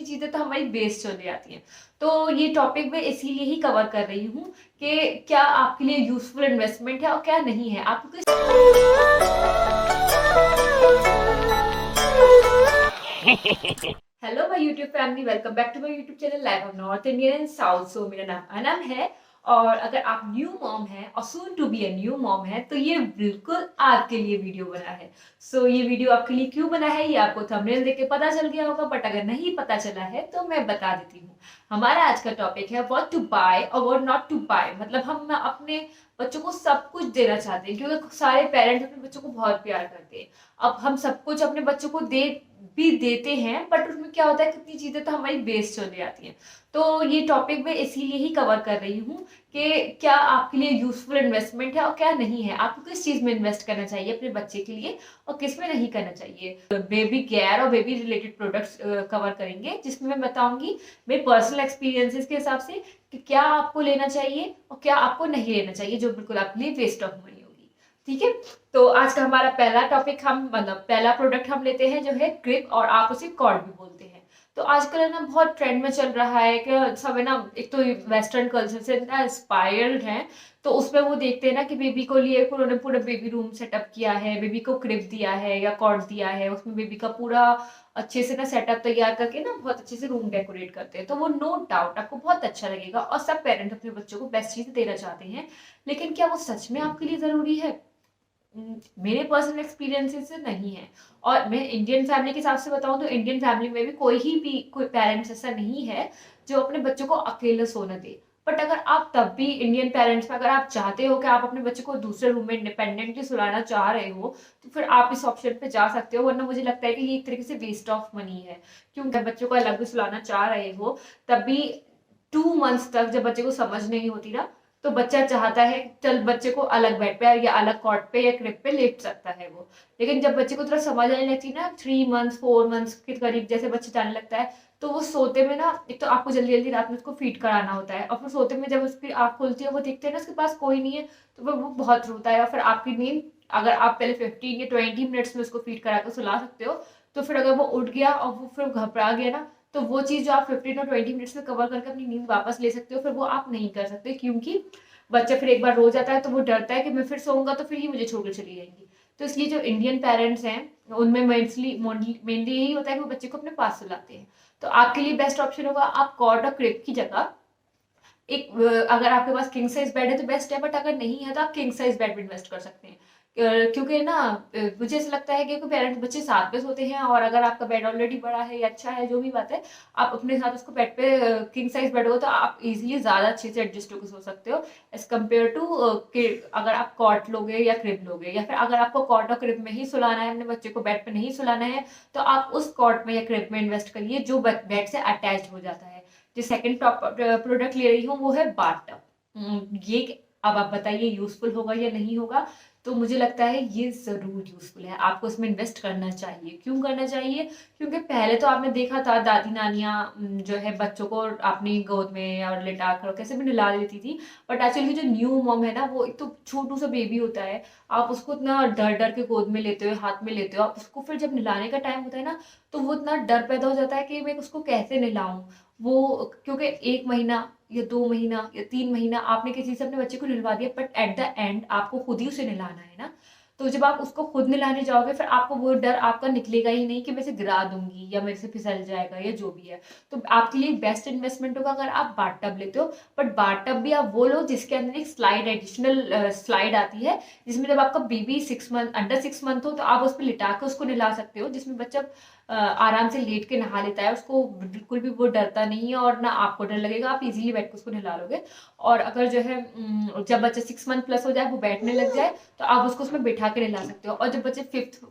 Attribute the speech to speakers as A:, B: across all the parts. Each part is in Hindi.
A: कितनी चीजें तो हमारी वेस्ट चली जाती हैं। तो ये टॉपिक मैं इसीलिए ही कवर कर रही हूँ कि क्या आपके लिए यूजफुल इन्वेस्टमेंट है और क्या नहीं है। आपको किस hello my YouTube family, welcome back to my YouTube channel life of north Indian and south. So मेरा नाम अनम है और अगर आप न्यू मॉम है और soon to be a new mom है तो ये बिल्कुल आपके लिए वीडियो बना है। सो ये वीडियो आपके लिए क्यों बना है ये आपको थंबनेल देख के पता चल गया होगा, बट अगर नहीं पता चला है तो मैं बता देती हूँ। हमारा आज का टॉपिक है व्हाट टू बाय और व्हाट नॉट टू बाय। मतलब हम अपने बच्चों को सब कुछ देना चाहते हैं क्योंकि सारे पेरेंट्स अपने बच्चों को बहुत प्यार करते हैं। अब हम सब कुछ अपने बच्चों को दे भी देते हैं, बट उसमें क्या होता है कितनी चीजें तो हमारी वेस्ट चली जाती हैं। तो ये टॉपिक मैं इसीलिए ही कवर कर रही हूँ कि क्या आपके लिए यूजफुल इन्वेस्टमेंट है और क्या नहीं है। आपको किस चीज में इन्वेस्ट करना चाहिए अपने बच्चे के लिए और किस में नहीं करना चाहिए। बेबी केयर और बेबी रिलेटेड प्रोडक्ट्स कवर करेंगे, जिसमें मैं बताऊंगी मेरे पर्सनल एक्सपीरियंसेस के हिसाब से कि क्या आपको लेना चाहिए और क्या आपको नहीं लेना चाहिए, जो बिल्कुल आपके लिए वेस्ट ऑफ मनी होगी। ठीक है, तो आज का हमारा पहला टॉपिक हम मतलब पहला प्रोडक्ट हम लेते हैं जो है क्रिप, और आप उसे कॉर्ड भी बोलते हैं। तो आजकल है ना बहुत ट्रेंड में चल रहा है कि सब है ना, एक तो वेस्टर्न कल्चर से ना इंस्पायर्ड है। तो उसमें वो देखते हैं ना कि बेबी को लिए उन्होंने पूरा बेबी रूम सेटअप किया है, बेबी को क्रिप दिया है या कॉर्ड दिया है, उसमें बेबी का पूरा अच्छे से ना सेटअप तैयार करके ना बहुत अच्छे से रूम डेकोरेट करते हैं। तो वो नो डाउट आपको बहुत अच्छा लगेगा और सब पेरेंट अपने बच्चों को बेस्ट चीज देना चाहते हैं। लेकिन क्या वो सच में आपके लिए जरूरी है? मेरे पर्सनल एक्सपीरियंसेस से नहीं है। और मैं इंडियन फैमिली के हिसाब से बताऊं तो इंडियन फैमिली में भी कोई पेरेंट्स ऐसा नहीं है जो अपने बच्चों को अकेले सोने दे। बट अगर आप तब भी इंडियन पेरेंट्स में अगर आप चाहते हो कि आप अपने बच्चे को दूसरे रूम में इंडिपेंडेंटली सुलाना चाह रहे हो तो फिर आप इस ऑप्शन पे जा सकते हो, वरना मुझे लगता है कि ये एक तरीके से वेस्ट ऑफ मनी है। क्योंकि बच्चों को अलग भी सुलाना चाह रहे हो तब भी 2 मंथ्स तक जब बच्चे को समझ नहीं होती ना, तो बच्चा चाहता है चल बच्चे को अलग बेड पे या अलग कॉट पे या क्रिप पे लेट सकता है वो। लेकिन जब बच्चे को थोड़ा समझ आने लगती है ना, 3 मंथ्स 4 मंथ्स के करीब जैसे बच्चे जाने लगता है, तो वो सोते में ना, एक तो आपको जल्दी जल्दी रात में उसको फीड कराना होता है और फिर सोते में जब उसकी आंख खुलती है वो देखते हैं ना उसके पास कोई नहीं है, तो वो बहुत रोता है। और फिर आपकी नींद, अगर आप पहले 15 या 20 मिनट्स में उसको फीड करा कर सुला सकते हो, तो फिर अगर वो उठ गया और वो फिर घबरा गया ना, तो वो चीज जो आप 15 और 20 मिनट्स में कवर करके अपनी नींद वापस ले सकते हो, फिर वो आप नहीं कर सकते। क्योंकि बच्चा फिर एक बार रो जाता है तो वो डरता है कि मैं फिर सोऊंगा तो फिर ये मुझे छोड़कर चली जाएंगी। तो इसलिए जो इंडियन पेरेंट्स हैं उनमें मेनली यही होता है कि वो बच्चे को अपने पास सुलाते हैं। तो आपके लिए बेस्ट ऑप्शन होगा आप कॉर्ड और क्रिप की जगह एक अगर आपके पास किंग साइज बेड है तो बेस्ट है, बट अगर नहीं है तो आप किंग साइज बेड में इन्वेस्ट कर सकते हैं। क्योंकि ना मुझे ऐसा लगता है कि पेरेंट्स बच्चे साथ में सोते हैं, और अगर आपका बेड ऑलरेडी बड़ा है या अच्छा है जो भी बात है, आप अपने साथ उसको बेड पे किंग साइज बेड हो तो आप इजीली ज्यादा अच्छे से एडजस्ट होकर सो सकते हो एज कम्पेयर टू अगर आप कॉट लोगे या क्रिब लोगे। या फिर अगर आपको कॉट और क्रिब में ही सुलाना है, अपने बच्चे को बेड पे नहीं सुलाना है, तो आप उस कॉट में या क्रिब में इन्वेस्ट करिए जो बेड से अटैच हो जाता है। जो सेकंड टॉप प्रोडक्ट ले रही हूँ वो है बाथटब। ये अब आप बताइए यूजफुल होगा या नहीं होगा। तो मुझे लगता है ये जरूर यूजफुल है, आपको इसमें इन्वेस्ट करना चाहिए। क्यों करना चाहिए? क्योंकि पहले तो आपने देखा था दादी नानियां जो है बच्चों को अपनी गोद में और लिटा कर कैसे भी नहला देती थी। बट आजकल की जो न्यू मॉम है ना, वो एक तो छोटू सा बेबी होता है, आप उसको इतना डर डर के गोद में लेते हो, हाथ में लेते हो, आप उसको फिर जब नहलाने का टाइम होता है ना, तो वो इतना डर पैदा हो जाता है कि मैं उसको कैसे नहलाऊं। वो क्योंकि 1 महीना या 2 महीना या 3 महीना आपने किसी से अपने बच्चे को नहलवा दिया, बट एट द एंड आपको खुद ही उसे नहलाना है ना। तो जब आप उसको खुद नहलाने जाओगे फिर आपको वो डर आपका निकलेगा ही नहीं कि मैं इसे गिरा दूंगी या मेरे से फिसल जाएगा या जो भी है। तो आपके लिए बेस्ट इन्वेस्टमेंट होगा अगर आप बाथटब लेते हो। बट बाथटब भी आप वो लो जिसके अंदर एक स्लाइड, एडिशनल स्लाइड आती है, जिसमें जब आपका बेबी 6 मंथ अंडर 6 मंथ हो तो आप उस पर लिटा के उसको नहला सकते हो, जिसमें बच्चा आराम से लेट के नहा लेता है, उसको बिल्कुल भी वो डरता नहीं है और ना आपको डर लगेगा, आप इजीली बैठ के उसको नहला लोगे। और अगर जो है जब बच्चा 6 मंथ प्लस हो जाए, वो बैठने लग जाए, तो आप उसको उसमें बैठा के नहला सकते हो। और जब बच्चे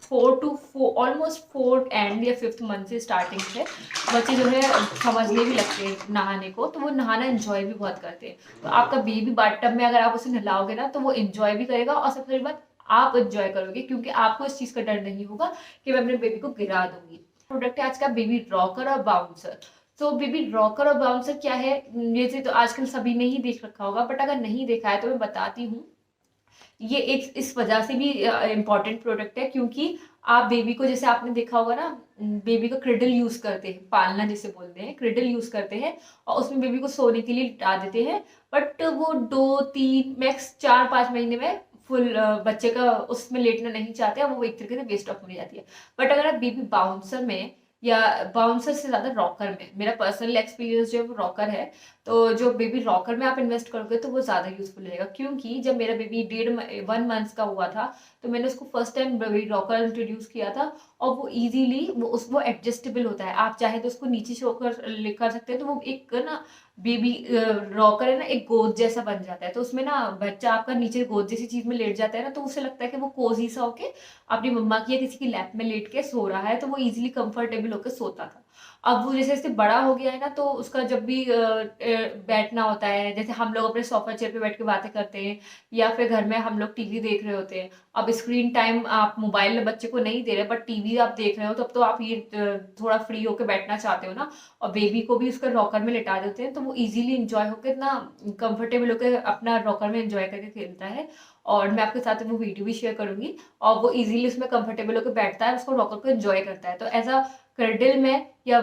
A: 4 ऑलमोस्ट 4th एंड या 5th मंथ से स्टार्टिंग से बच्चे जो है समझने भी लगते हैं नहाने को, तो वो नहाना एंजॉय भी बहुत करते हैं। तो आपका बेबी बाथटब में अगर आप उसे नहलाओगे ना तो वो एंजॉय भी करेगा, और सबसे बड़ी बात आप एंजॉय करोगे क्योंकि आपको इस चीज का डर नहीं होगा कि मैं अपने बेबी को गिरा दूंगी। प्रोडक्ट है आज का बेबी रॉकर और बाउंसर। तो बेबी रॉकर और बाउंसर क्या है, ये तो आजकल सभी ने ही देख रखा होगा, बट अगर नहीं देखा है तो मैं बताती हूँ। ये एक इस वजह से भी इम्पॉर्टेंट प्रोडक्ट है क्योंकि आप बेबी को, जैसे आपने देखा होगा ना, बेबी को क्रिडल यूज़ करते हैं, पालना जिसे बोलते हैं, क्रिडल यूज़ करते हैं और उसमें बेबी को सोने के लिए लिटा देते हैं। बट वो 2-3 मैक्स 4-5 महीने में फुल बच्चे का उसमें लेटना नहीं चाहते और वो एक तरीके से वेस्ट ऑफ मनी जाती है। बट अगर आप बेबी बाउंसर में, या बाउंसर से ज़्यादा रॉकर में, मेरा पर्सनल एक्सपीरियंस जो है वो रॉकर है, तो जो बेबी रॉकर में आप इन्वेस्ट करोगे तो वो ज़्यादा यूज़फुल रहेगा। क्योंकि जब मेरा बेबी 1 मंथ्स का हुआ था, तो मैंने उसको first time baby rocker introduce किया था और वो ईज़िली वो एडजस्टेबल होता है। आप चाहे तो उसको नीचे शो कर सकते हैं, तो वो एक ना बेबी रॉकर है ना, एक गोद जैसा बन जाता है। तो उसमें ना बच्चा आपका नीचे गोद जैसी चीज़ में लेट जाता है ना, तो उसे लगता है कि वो कोज़ी सा होके अपनी मम्मा की या किसी की लैप में लेट के सो रहा है, तो वो ईज़िली कंफर्टेबल होके सोता था। अब वो जैसे-जैसे बड़ा हो गया है ना, तो उसका जब भी बैठना होता है, जैसे हम लोग अपने सोफ़ा चेयर पे बैठ के बातें करते हैं या फिर घर में हम लोग टीवी देख रहे होते हैं। अब स्क्रीन टाइम आप मोबाइल में बच्चे को नहीं दे रहे, बट टीवी आप देख रहे हो, तब तो आप ये थोड़ा फ्री होके बैठना चाहते हो ना, और बेबी को भी उसका रॉकर में लिटा देते हैं, तो वो ईज़िली एन्जॉय होके ना कंफर्टेबल होके अपना रॉकर में एन्जॉय करके खेलता है। और मैं आपके साथ वो वीडियो भी शेयर करूँगी, और वो ईज़िली उसमें कंफर्टेबल होके बैठता है, उसको रॉकर को एन्जॉय करता है। तो ऐज़ अ क्रैडल में या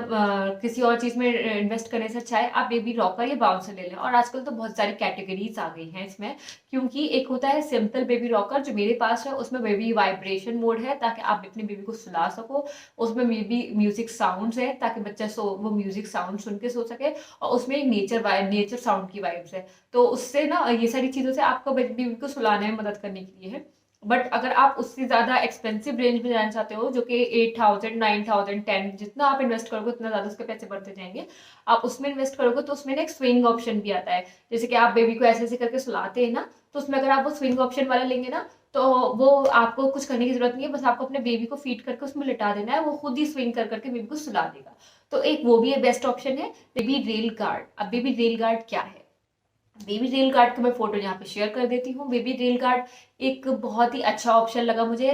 A: किसी और चीज़ में इन्वेस्ट करने से अच्छा है आप बेबी रॉकर या बाउंसर ले लें। और आजकल तो बहुत सारी कैटेगरीज़ आ गई हैं इसमें, क्योंकि एक होता है सिंपल बेबी रॉकर जो मेरे पास है, उसमें बेबी वाइब्रेशन मोड है ताकि आप अपने बेबी को सुला सको। उसमें बेबी म्यूज़िक साउंड्स है ताकि बच्चा वो म्यूज़िक साउंड सुन के सो सके, और उसमें एक नेचर साउंड की वाइब्स है। तो उससे ना ये सारी चीज़ों से आपको बेबी को सुलाने में मदद करने के लिए है। बट अगर आप उससे ज़्यादा एक्सपेंसिव रेंज में जाना चाहते हो, जो कि 8,000, 9,000, 10, जितना आप इन्वेस्ट करोगे उतना ज़्यादा उसके पैसे बढ़ते जाएंगे। आप उसमें इन्वेस्ट करोगे तो उसमें ना एक स्विंग ऑप्शन भी आता है। जैसे कि आप बेबी को ऐसे ऐसे करके सुलाते हैं ना, तो उसमें अगर आप वो स्विंग ऑप्शन वाला लेंगे ना, तो वो आपको कुछ करने की जरूरत नहीं है, बस आपको अपने बेबी को फीड करके उसमें लिटा देना है, वो खुद ही स्विंग कर करके बेबी को सुला देगा। तो एक वो भी बेस्ट ऑप्शन है, बेबी रेल गार्ड। अब बेबी रेल गार्ड क्या है? बेबी रेल गार्ड का मैं फोटो यहाँ पे शेयर कर देती हूँ। बेबी रेल गार्ड एक बहुत ही अच्छा ऑप्शन लगा मुझे,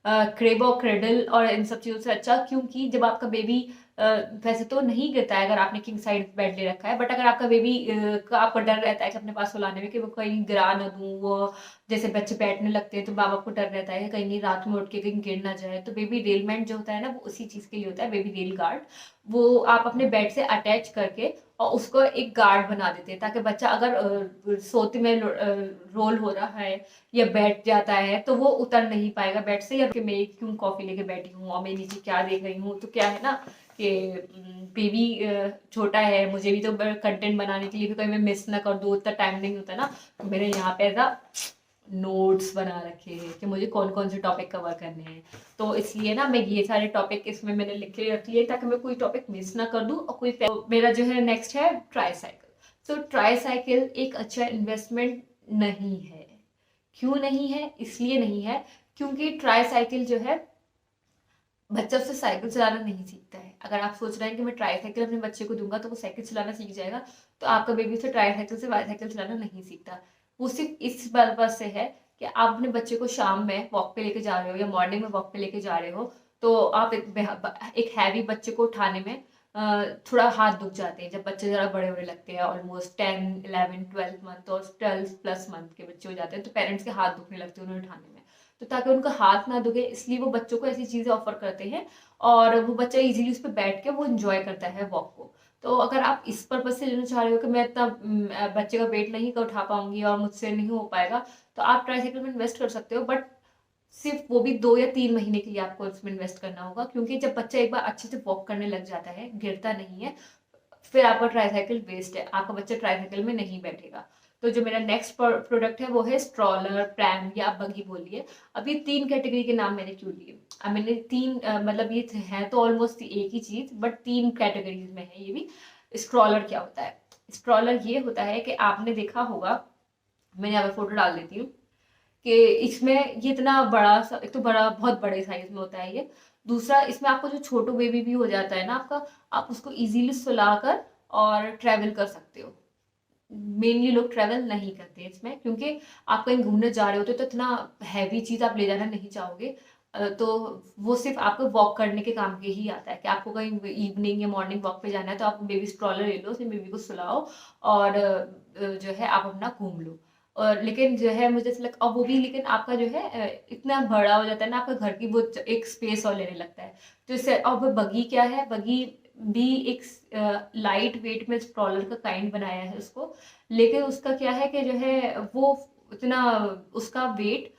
A: क्रेब और क्रेडल और इन सब चीज़ों से अच्छा, क्योंकि जब आपका बेबी वैसे तो नहीं गिरता है अगर आपने किंग साइड बेड ले रखा है, बट अगर आपका बेबी का आपको डर रहता है कि अपने पास सुलाने में कि वो कहीं गिरा ना दूँ, वो जैसे बच्चे बैठने लगते हैं तो माँ बाप को डर रहता है कि कहीं रात में उठ के कहीं गिर ना जाए, तो बेबी रेलमेंट जो होता है ना, वो उसी चीज़ के लिए होता है, बेबी रेल गार्ड। वो आप अपने बेड से अटैच करके और उसको एक गार्ड बना देते हैं, ताकि बच्चा अगर सोते में रोल हो रहा है या बैठ जाता है तो वो उतर नहीं पाएगा बेड से, या कि मैं क्यों कॉफी लेके बैठी हूँ और मैं नीचे क्या देख रही हूँ। तो क्या है ना कि बेबी छोटा है, मुझे भी तो कंटेंट बनाने के लिए भी कहीं मैं मिस ना कर दूँ, उतना टाइम नहीं होता ना। तो मैंने यहाँ पे ऐसा नोट्स बना रखे हैं कि मुझे कौन कौन से टॉपिक कवर करने हैं, तो इसलिए ना मैं ये सारे टॉपिक इसमें मैंने लिख के रख लिए ताकि मैं कोई टॉपिक मिस ना कर दूँ। और कोई मेरा जो है नेक्स्ट है ट्राई साइकिल। तो ट्राई साइकिल एक अच्छा इन्वेस्टमेंट नहीं है। क्यों नहीं है? इसलिए नहीं है क्योंकि ट्राई साइकिल जो है, बच्चा उससे साइकिल चलाना नहीं सीखता है। अगर आप सोच रहे हैं कि मैं ट्राई साइकिल अपने बच्चे को दूंगा तो वो साइकिल चलाना सीख जाएगा, तो आपका बेबी उसे ट्राई साइकिल से वाई साइकिल चलाना नहीं सीखता। वो सिर्फ इस पर्पज से है कि आप अपने बच्चे को शाम में वॉक पे लेके जा रहे हो या मॉर्निंग में वॉक पे लेके जा रहे हो, तो आप एक हैवी बच्चे को उठाने में थोड़ा हाथ दुख जाते हैं। जब बच्चे ज़रा बड़े बड़े लगते हैं, ऑलमोस्ट 10, 11, 12 मंथ और 12+ मंथ के बच्चे हो जाते हैं, तो पेरेंट्स के हाथ दुखने लगते हैं उन्हें उठाने में। तो ताकि उनका हाथ ना दुखे, इसलिए वो बच्चों को ऐसी चीज़ें ऑफर करते हैं और वो बच्चा इजीली उस पर बैठ के वो इंजॉय करता है वॉक को। तो अगर आप इस पर्पज से लेना चाह रहे हो कि मैं इतना बच्चे का वेट नहीं का उठा पाऊंगी और मुझसे नहीं हो पाएगा, तो आप ट्राईसाइकिल में इन्वेस्ट कर सकते हो, बट सिर्फ वो भी 2 या 3 महीने के लिए आपको उसमें इन्वेस्ट करना होगा। क्योंकि जब बच्चा एक बार अच्छे से वॉक करने लग जाता है, गिरता नहीं है, फिर आपका ट्राईसाइकिल वेस्ट है, आपका बच्चा ट्राईसाइकिल में नहीं बैठेगा। तो जो मेरा नेक्स्ट प्रोडक्ट है वो है स्ट्रॉलर, प्रैम या आप बगी बोलिए। अब ये 3 कैटेगरी के नाम मैंने क्यों लिए? अब मैंने 3 मतलब ये है तो ऑलमोस्ट एक ही चीज़, बट 3 कैटेगरीज में है ये भी। स्ट्रॉलर क्या होता है? स्ट्रॉलर ये होता है कि आपने देखा होगा, मैंने यहाँ पे फोटो डाल देती हूँ, कि इसमें ये इतना बड़ा सा, एक तो बड़ा बहुत बड़े साइज में होता है ये। दूसरा, इसमें आपको जो छोटो बेबी भी हो जाता है ना आपका, आप उसको इजीली सुलाकर और ट्रैवल कर सकते हो। मेनली लोग ट्रैवल नहीं करते हैं इसमें, क्योंकि आप कहीं घूमने जा रहे होते तो इतना हैवी चीज़ आप ले जाना नहीं चाहोगे। तो वो सिर्फ आपको वॉक करने के काम के ही आता है कि आपको कहीं इवनिंग या मॉर्निंग वॉक पे जाना है, तो आप बेबी स्ट्रॉलर ले लो, उसमें बेबी को सुलाओ और जो है आप अपना घूम लो। और लेकिन जो है मुझे ऐसा लगता, और वो भी लेकिन आपका जो है इतना बड़ा हो जाता है ना आपका घर की, वो एक स्पेस और लेने लगता है। तो इससे, और वो बगी क्या है, बगी भी एक लाइट वेट में स्ट्रॉलर का काइंड बनाया है उसको, लेकिन उसका क्या है कि जो है वो उतना, उसका वेट,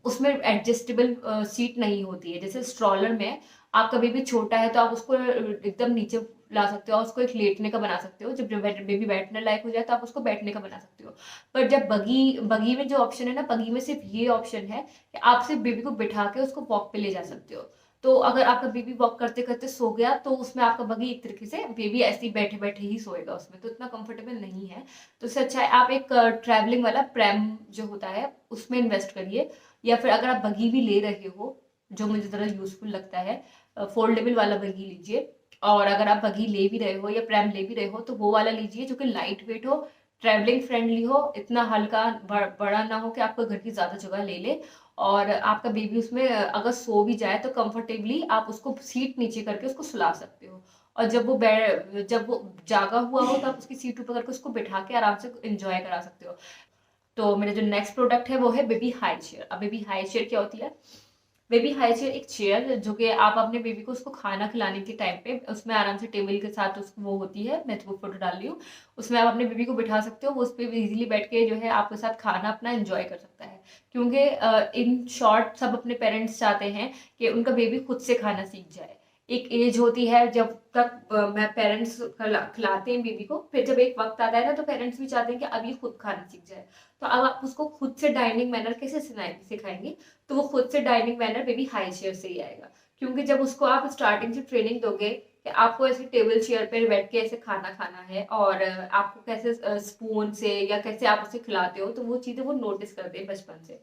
A: उसमें एडजस्टेबल सीट नहीं होती है। जैसे स्ट्रॉलर में आपका बेबी छोटा है तो आप उसको एकदम नीचे ला सकते हो और उसको एक लेटने का बना सकते हो, जब बेबी बैठने लायक हो जाए तो आप उसको बैठने का बना सकते हो। पर जब बगी बगी में जो ऑप्शन है ना, बगी में सिर्फ ये ऑप्शन है कि आप सिर्फ बेबी को बिठा के उसको वॉक पे ले जा सकते हो। तो अगर आपका बेबी वॉक करते करते सो गया तो उसमें आपका बगी एक तरीके से बेबी ऐसे ही बैठे बैठे ही सोएगा, उसमें तो इतना कंफर्टेबल नहीं है। तो इससे अच्छा है आप एक ट्रैवलिंग वाला प्रैम जो होता है उसमें इन्वेस्ट करिए, या फिर अगर आप बगी भी ले रहे हो, जो मुझे ज़रा यूजफुल लगता है, फोल्डेबल वाला बगी लीजिए। और अगर आप बगी ले भी रहे हो या प्रैम ले भी रहे हो तो वो वाला लीजिए जो कि लाइट वेट हो, ट्रैवलिंग फ्रेंडली हो, इतना हल्का बड़ा ना हो कि आपको घर की ज़्यादा जगह ले ले, और आपका बेबी उसमें अगर सो भी जाए तो कंफर्टेबली आप उसको सीट नीचे करके उसको सुला सकते हो। और जब वो जागा हुआ हो तो आप उसकी सीट ऊपर करके उसको बिठा के आराम से इंजॉय करा सकते हो। तो मेरा जो नेक्स्ट प्रोडक्ट है वो है बेबी हाई चेयर। अब बेबी हाई चेयर क्या होती है? बेबी हाई चेयर एक चेयर जो कि आप अपने बेबी को उसको खाना खिलाने के टाइम पे उसमें आराम से टेबल के साथ उसको, वो होती है, मैं तो वो फोटो डाल रही हूँ, उसमें आप अपने बेबी को बिठा सकते हो, वो उस पर इजीली बैठ के जो है आपके साथ खाना अपना एंजॉय कर सकता है। क्योंकि इन शॉर्ट सब अपने पेरेंट्स चाहते हैं कि उनका बेबी खुद से खाना सीख जाए। एक एज होती है जब तक मैं पेरेंट्स खिलाते हैं बेबी को, फिर जब एक वक्त आता है ना तो पेरेंट्स भी चाहते हैं कि अब ये खुद खाना सीख जाए। तो अब आप उसको खुद से डाइनिंग मैनर कैसे सिखाएंगे? तो वो खुद से dining manner baby hi chair से ही आएगा। क्योंकि जब उसको आप स्टार्टिंग से ट्रेनिंग दोगे कि आपको ऐसे टेबल चेयर पर बैठ के ऐसे खाना खाना है, और आपको कैसे स्पून से या कैसे आप उसे खिलाते हो, तो वो चीज़ें वो नोटिस करते हैं बचपन से।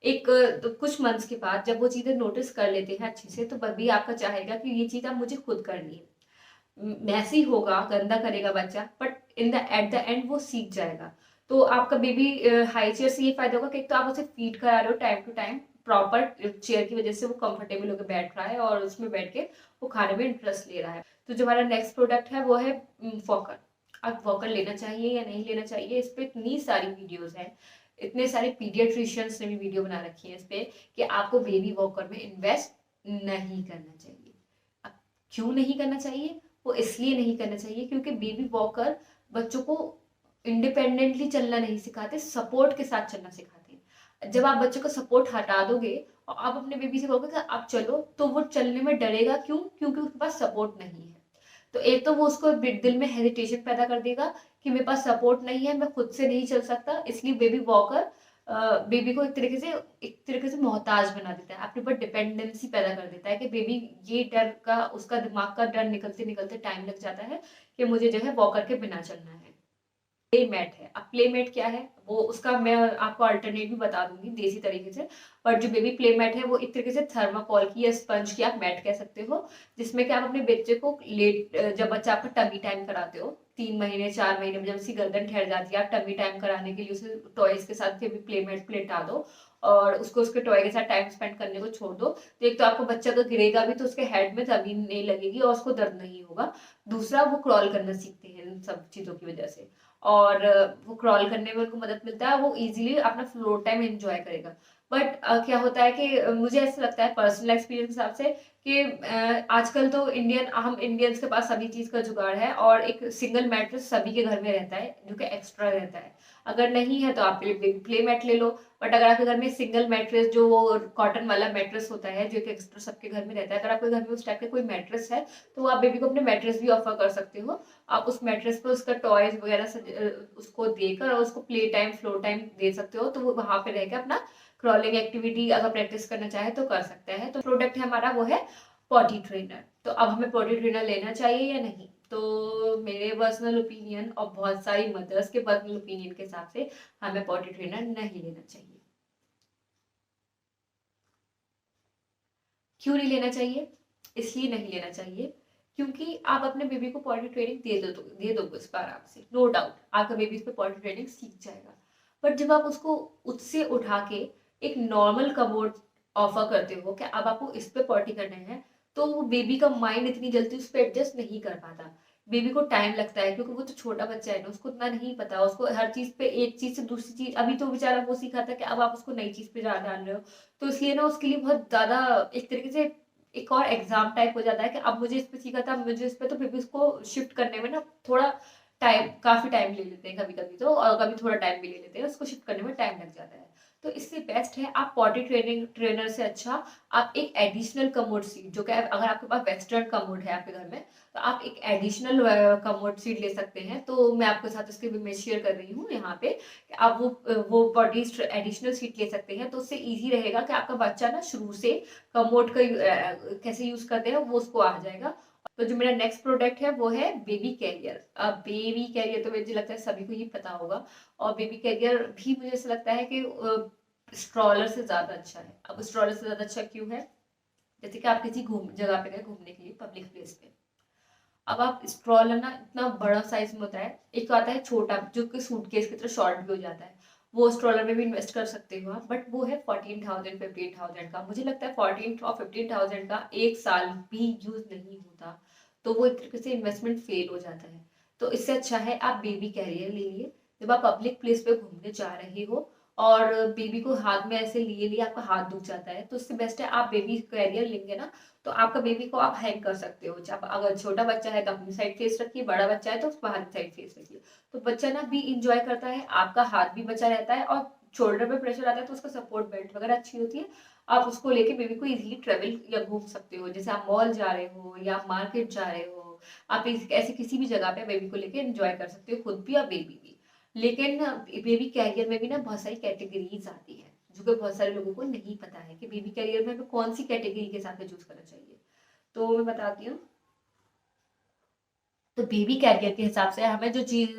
A: तो कुछ मंथ्स के बाद जब वो चीज़ें नोटिस कर लेते हैं अच्छे से, तो बब्बी आपका चाहेगा कि ये चीज़ अब मुझे खुद करनी है। मैसी होगा, गंदा करेगा बच्चा, but in the at the end वो सीख जाएगा। तो आपका बेबी हाई चेयर से ये फायदा होगा कि एक तो आप उसे फीड करा रहे हो time to time, proper chair की वजह से वो कंफर्टेबल होकर बैठ रहा है और उसमें बैठ के वो खाने में इंटरेस्ट ले रहा है। तो जो हमारा नेक्स्ट प्रोडक्ट है वो है वॉकर। अब वॉकर लेना चाहिए या नहीं लेना चाहिए, इस पर इतनी सारी वीडियोज हैं, इतने सारे पीडियाट्रिशियंस ने भी वीडियो बना रखी है इस पे कि आपको बेबी वॉकर में इन्वेस्ट नहीं करना चाहिए। अब क्यों नहीं करना चाहिए? वो इसलिए नहीं करना चाहिए क्योंकि बेबी वॉकर बच्चों को इंडिपेंडेंटली चलना नहीं सिखाते, सपोर्ट के साथ चलना सिखाते हैं। जब आप बच्चों का सपोर्ट हटा दोगे और आप अपने बेबी से कहोगे कि आप चलो, तो वो चलने में डरेगा। क्यों? क्योंकि उसके पास सपोर्ट नहीं है। तो एक तो वो उसको दिल में हेजिटेशन पैदा कर देगा कि मेरे पास सपोर्ट नहीं है, मैं खुद से नहीं चल सकता, इसलिए बेबी वॉकर बेबी को एक तरीके से मोहताज बना देता है, अपने ऊपर डिपेंडेंसी पैदा कर देता है कि बेबी, ये डर का, उसका दिमाग का डर निकलते निकलते टाइम लग जाता है कि मुझे जो है वॉकर के बिना चलना है। प्ले मैट है। अब प्ले मैट क्या है, वो उसका मैं आपको अल्टरनेट भी बता दूंगी देसी तरीके से। पर जो बेबी प्ले मैट है वो एक तरीके से थर्माकोल की या स्पंज की आप मैट कह सकते हो, जिसमें कि आप अपने बच्चे को जब बच्चा आपका टमी टाइम कराते हो 3 महीने 4 महीने में, जब उसकी गर्दन ठहर जाती है, आप टमी टाइम कराने के लिए उसे टॉयज के साथ फिर भी प्ले मैट पे लेटा दो और उसको उसके टॉय के साथ टाइम स्पेंड करने को छोड़ दो। तो एक तो आपको बच्चा अगर गिरेगा भी तो उसके हेड में जमीन नहीं लगेगी और उसको दर्द नहीं होगा। दूसरा, वो क्रॉल करना सीखते हैं इन सब चीजों की वजह से, और वो क्रॉल करने में उनको मदद मिलता है, वो इजीली अपना फ्लोर टाइम एंजॉय करेगा। बट क्या होता है कि मुझे ऐसा लगता है पर्सनल एक्सपीरियंस के हिसाब से कि आजकल तो हम इंडियंस के पास सभी चीज का जुगाड़ है और एक सिंगल मैट्रेस सभी के घर में रहता है जो कि एक्स्ट्रा रहता है। अगर नहीं है तो आप प्ले मैट ले लो। बट अगर आपके घर में सिंगल मैट्रेस जो कॉटन वाला मैट्रेस होता है जो कि एक्स्ट्रा सबके घर में रहता है, अगर आपके घर में उस टाइप का कोई मैट्रेस है तो आप बेबी को अपने मैट्रेस भी ऑफर कर सकते हो। आप उस मैट्रेस पर उसका टॉयज वगैरह उसको देकर और उसको प्ले टाइम फ्लोर टाइम दे सकते हो, तो वो वहां पे रहकर अपना क्रॉलिंग एक्टिविटी अगर प्रैक्टिस करना चाहे तो कर सकता है। तो प्रोडक्ट है हमारा वो है पॉटी ट्रेनर। तो अब हमें पॉटी ट्रेनर लेना चाहिए या नहीं? तो मेरे पर्सनल ओपिनियन और बहुत सारी मदर्स के पर्सनल ओपिनियन के हिसाब से हमें पॉटी ट्रेनर नहीं लेना चाहिए। क्यों नहीं लेना चाहिए? इसलिए नहीं लेना चाहिए क्योंकि आप अपने बेबी को पॉटी ट्रेनिंग दे दोगे उस पर आराम से, नो डाउट आपका बेबी इस पर पॉटी ट्रेनिंग सीख जाएगा। बट जब आप उसको उससे उठा के एक नॉर्मल कमोड ऑफर करते हो कि अब आपको इस पे पॉटी करना है, तो वो बेबी का माइंड इतनी जल्दी उस पर एडजस्ट नहीं कर पाता। बेबी को टाइम लगता है क्योंकि वो तो छोटा बच्चा है ना, उसको उतना नहीं पता, उसको हर चीज पे एक चीज से दूसरी चीज, अभी तो बेचारा वो सीखा था कि अब आप उसको नई चीज पे डाल रहे हो, तो इसलिए ना उसके लिए बहुत ज्यादा एक तरीके से एक और एग्जाम टाइप हो जाता है कि अब मुझे इस पे सीखा था, मुझे इस पे, तो फिर भी उसको शिफ्ट करने में ना थोड़ा टाइम, काफी टाइम ले लेते हैं कभी कभी तो, और कभी थोड़ा टाइम भी ले लेते हैं, उसको शिफ्ट करने में टाइम लग जाता है। तो इससे बेस्ट है आप पॉटी ट्रेनिंग ट्रेनर से अच्छा आप एक एडिशनल कमोड सीट, जो कि अगर आपके पास वेस्टर्न कमोड है आपके घर में, तो आप एक एडिशनल कमोड सीट ले सकते हैं। तो मैं आपके साथ उसके भी मैं शेयर कर रही हूँ यहाँ पे कि आप वो बॉडी एडिशनल सीट ले सकते हैं, तो उससे इजी रहेगा कि आपका बच्चा ना शुरू से कमोड का कैसे यूज करते हैं वो उसको आ जाएगा। तो जो मेरा नेक्स्ट प्रोडक्ट है वो है बेबी कैरियर। अब बेबी कैरियर तो मुझे लगता है सभी को ही पता होगा, और बेबी कैरियर भी मुझे ऐसा लगता है कि स्ट्रॉलर से ज्यादा अच्छा है। अब स्ट्रॉलर से ज्यादा अच्छा क्यों है? जैसे कि आप किसी घूम जगह पे गए घूमने के लिए पब्लिक प्लेस पे, अब आप स्ट्रॉलर ना इतना बड़ा साइज में होता है, एक तो आता है छोटा जो कि सूटकेस की तरह शॉर्ट भी हो जाता है, वो स्ट्रॉलर में भी इन्वेस्ट कर सकते हो आप, बट वो है 14,000 15,000 का। मुझे लगता है 14 और 15,000 का एक साल भी यूज नहीं होता, तो वो एक तरीके से इन्वेस्टमेंट फेल हो जाता है। तो इससे अच्छा है आप बेबी कैरियर ले लिए। जब आप पब्लिक प्लेस पे घूमने जा रहे हो और बेबी को हाथ में ऐसे लिए लिए आपका हाथ दुख जाता है, तो उससे बेस्ट है आप बेबी कैरियर लेंगे ना, तो आपका बेबी को आप हैंग कर सकते हो। जब अगर छोटा बच्चा है तो अपनी साइड फेस रखिए, बड़ा बच्चा है तो बाहर की साइड फेस रखिए, तो बच्चा ना भी इंजॉय करता है, आपका हाथ भी बचा रहता है, और शोल्डर पे प्रेशर आता है तो उसका सपोर्ट बेल्ट वगैरह अच्छी होती है। आप उसको लेके बेबी को इजीली ट्रेवल या घूम सकते हो, जैसे आप मॉल जा रहे हो या मार्केट जा रहे हो, आप ऐसे किसी भी जगह पे बेबी को लेके एंजॉय कर सकते हो, खुद भी और बेबी भी। लेकिन बेबी कैरियर में भी ना बहुत सारी कैटेगरीज आती है, जो कि बहुत सारे लोगों को नहीं पता है कि बेबी कैरियर में हमें कौन सी कैटेगरी के साथ में चूज करना चाहिए। तो मैं बताती हूँ। तो बेबी कैरियर के हिसाब से हमें जो चीज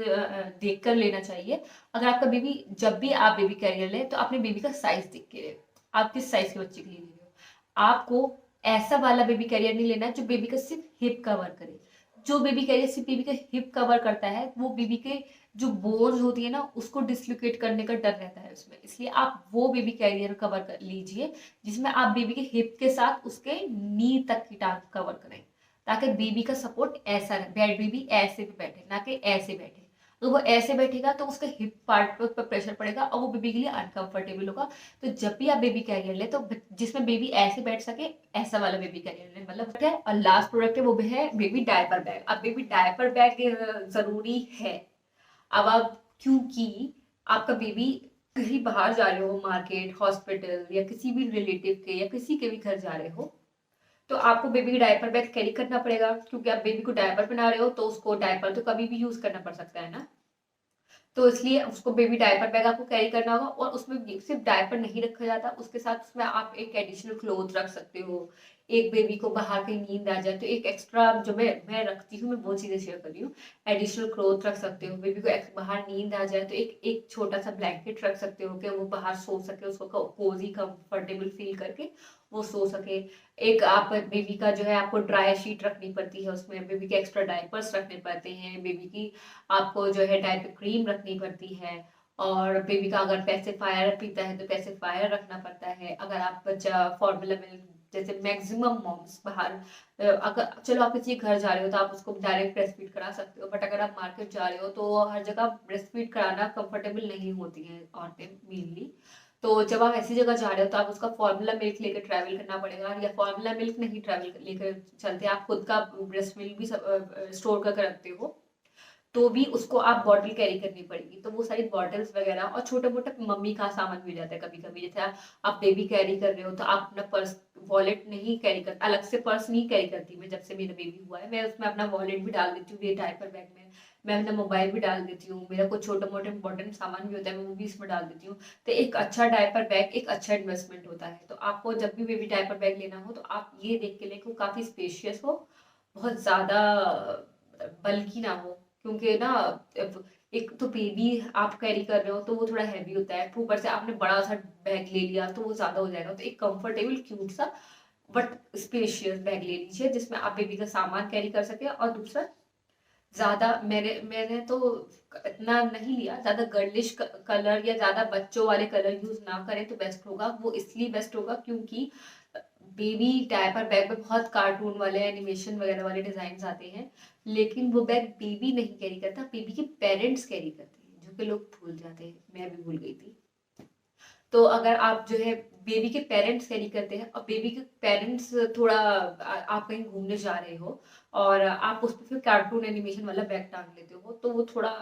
A: देख कर लेना चाहिए, अगर आपका बेबी, जब भी आप बेबी कैरियर ले तो अपने बेबी का साइज देख के ले, आप किस साइज के बच्चे के लिए ले रहे हो। आपको ऐसा वाला बेबी कैरियर नहीं लेना जो बेबी का सिर्फ हिप कवर करे। जो बेबी कैरियर सिर्फ बेबी का हिप कवर करता है वो बेबी के जो बोन्स होती है ना उसको डिसलोकेट करने का डर रहता है उसमें, इसलिए आप वो बेबी कैरियर कवर कर लीजिए जिसमें आप बेबी के हिप के साथ उसके नी तक की टांग कवर करें, ताकि बेबी का सपोर्ट ऐसा रहे, बेबी ऐसे भी बैठे ना कि ऐसे बैठे। तो वो ऐसे बैठेगा तो उसके हिप पार्ट पर प्रेशर पड़ेगा और वो बेबी के लिए अनकंफर्टेबल होगा। तो जब भी आप बेबी कैरियर ले तो जिसमें बेबी ऐसे बैठ सके ऐसा वाला बेबी कैरियर ले, मतलब है। और लास्ट प्रोडक्ट है वो भी है बेबी डायपर बैग। अब बेबी डायपर बैग जरूरी है। अब आप, क्योंकि आपका बेबी कहीं बाहर जा रहे हो, मार्केट, हॉस्पिटल या किसी भी रिलेटिव के या किसी के भी घर जा रहे हो, तो आपको बेबी का डायपर बैग कैरी करना पड़ेगा, क्योंकि आप बेबी को डायपर पहना रहे हो तो उसको डायपर तो कभी भी यूज करना पड़ सकता है ना। तो इसलिए उसको बेबी डायपर बैग आपको कैरी करना होगा, और उसमें सिर्फ डायपर नहीं रखा जाता, उसके साथ उसमें आप एक एडिशनल क्लोथ रख सकते हो। एक बेबी को बाहर कहीं नींद आ जाए तो एक एक्स्ट्रा जो मैं रखती हूँ, मैं वो चीजें शेयर कर रही हूँ। एडिशनल क्लोथ रख सकते हो, बेबी को बाहर नींद आ जाए तो एक एक छोटा सा ब्लैंकेट रख सकते हो कि वो बाहर सो सके, उसको कोजी कंफर्टेबल फील करके वो सो सके। एक आप बेबी का जो है आपको ड्राई शीट रखनी पड़ती है, उसमें बेबी के एक्स्ट्रा डायपर्स रखने पड़ते हैं, बेबी की आपको जो है डायपर क्रीम रखनी पड़ती है, और बेबी का अगर पैसिफायर पीता है तो पैसिफायर रखना पड़ता है। अगर आप बच्चा फॉर्मूला मिल्क, जैसे मैक्सिमम मॉम्स बाहर, अगर चलो आप किसी घर जा रहे हो तो आप उसको डायरेक्ट ब्रेस्ट फीड करा सकते हो, बट अगर आप मार्केट जा रहे हो तो हर जगह ब्रेस्ट फीड कराना कंफर्टेबल नहीं होती हैं औरतें मेनली। तो जब आप ऐसी जगह जा रहे हो तो आप उसका फॉर्मूला मिल्क लेकर ट्रैवल करना पड़ेगा, या फॉर्मूला मिल्क नहीं ट्रैवल लेकर चलते, आप खुद का ब्रेस्ट मिल्क भी स्टोर करके रखते हो, तो भी उसको आप बॉटल कैरी करनी पड़ेगी। तो वो सारी बॉटल्स वगैरह और छोटे मोटे मम्मी का सामान मिल जाता है कभी कभी, जैसे आप बेबी कैरी कर रहे हो तो आप अपना पर्स, वॉलेट नहीं कैरी कर, अलग से पर्स नहीं कैरी करती मैं। जब से मेरा बेबी हुआ है मैं उसमें अपना वॉलेट भी डाल देती हूँ, ये डायपर बैग में मैं अपना मोबाइल भी डाल देती हूँ, मेरा कुछ छोटे मोटे इंपॉर्टेंट सामान भी होता है मैं वो भी इसमें डाल देती हूँ। तो एक अच्छा डायपर बैग एक अच्छा इन्वेस्टमेंट होता है। तो आपको जब भी बेबी डायपर बैग लेना हो तो आप ये देख के लें कि वो काफी स्पेशियस हो, बहुत ज्यादा बल्कि ना हो, क्योंकि ना एक तो बेबी आप कैरी कर रहे हो तो वो थोड़ा हैवी होता है, ऊपर से आपने बड़ा सा बैग ले लिया तो वो ज्यादा हो जाएगा। तो एक कंफर्टेबल क्यूट सा बट स्पेशियस बैग ले लीजिए जिसमें आप बेबी का सामान कैरी कर सके। और दूसरा, ज्यादा मैंने मैंने तो इतना नहीं लिया, ज्यादा गर्लिश कलर या ज्यादा बच्चों वाले कलर यूज ना करें तो बेस्ट होगा। वो इसलिए बेस्ट होगा क्योंकि बेबी डायपर बैग में बहुत कार्टून वाले एनिमेशन वगैरह वाले डिजाइन आते हैं, लेकिन वो बैग बेबी नहीं कैरी करता, बेबी के पेरेंट्स कैरी करते हैं, जो कि लोग भूल जाते हैं, मैं भी भूल गई थी। तो अगर आप जो है बेबी के पेरेंट्स कैरी करते हैं और बेबी के पेरेंट्स थोड़ा आप कहीं घूमने जा रहे हो और आप उस पर फिर कार्टून एनिमेशन वाला बैग टांग लेते हो, तो वो थोड़ा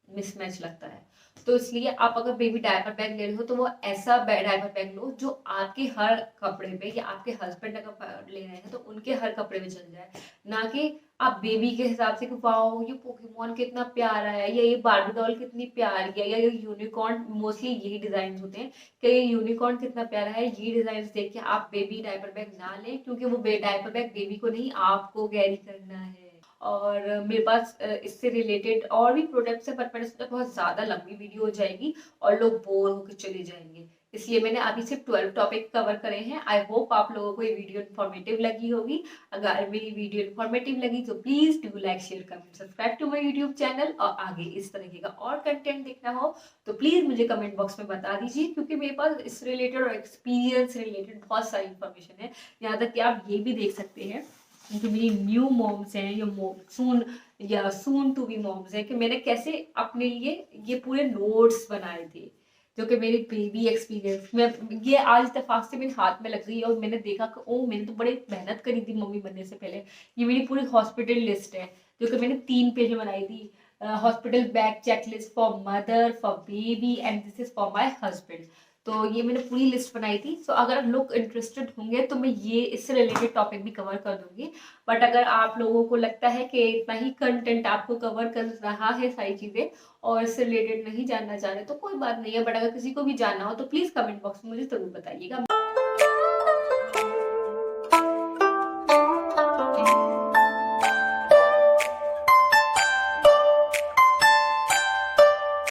A: मिसमैच लगता है। तो इसलिए आप अगर बेबी डायपर बैग ले रहे हो तो वो ऐसा डायपर बैग लो जो आपके हर कपड़े पे, या आपके हस्बैंड अगर ले रहे हैं तो उनके हर कपड़े में चल जाए, ना कि आप बेबी के हिसाब से कि वाओ ये पोकेमोन कितना प्यारा है, या ये बार्बी डॉल कितनी प्यारी है, या ये यूनिकॉर्न, मोस्टली यही डिजाइन होते हैं कि ये यूनिकॉर्न कितना प्यारा है, ये डिजाइन देख के आप बेबी डायपर बैग ना लें, क्योंकि वो डायपर बैग बेबी को नहीं आपको कैरी करना है। और मेरे पास इससे रिलेटेड और भी प्रोडक्ट्स है, बट मैंने सोचा बहुत ज़्यादा लंबी वीडियो हो जाएगी और लोग बोर होकर चले जाएंगे, इसलिए मैंने अभी सिर्फ 12 टॉपिक कवर करे हैं। आई होप आप लोगों को ये वीडियो इन्फॉर्मेटिव लगी होगी। अगर मेरी वीडियो इन्फॉर्मेटिव लगी तो please do like share comment subscribe to my YouTube channel, और आगे इस तरीके का और कंटेंट देखना हो तो प्लीज मुझे कमेंट बॉक्स में बता दीजिए, क्योंकि मेरे पास इस रिलेटेड और एक्सपीरियंस रिलेटेड बहुत सारी इंफॉर्मेशन है। यहाँ तक कि आप ये भी देख सकते हैं जो मेरी न्यू मॉम्स हैं या सून टू बी मॉम्स हैं, कि मैंने कैसे अपने लिए ये पूरे नोट्स बनाए थे, जो कि मेरी बेबी एक्सपीरियंस में ये आज इत्तेफाक से मेरे हाथ में लग गई है, और मैंने देखा कि ओ मैंने तो बड़ी मेहनत करी थी मम्मी बनने से पहले। ये मेरी पूरी हॉस्पिटल लिस्ट है जो कि मैंने 3 पेज में बनाई थी। Hospital bag checklist for mother, for baby, and this is for my husband. तो ये मैंने पूरी लिस्ट बनाई थी। सो अगर लोग इंटरेस्टेड होंगे तो मैं ये इससे रिलेटेड टॉपिक भी कवर कर दूंगी। बट अगर आप लोगों को लगता है कि इतना ही कंटेंट आपको कवर कर रहा है सारी चीज़ें और इससे रिलेटेड नहीं जानना चाह रहे तो कोई बात नहीं है, बट अगर किसी को भी जानना हो तो प्लीज़ कमेंट बॉक्स में मुझे ज़रूर बताइएगा।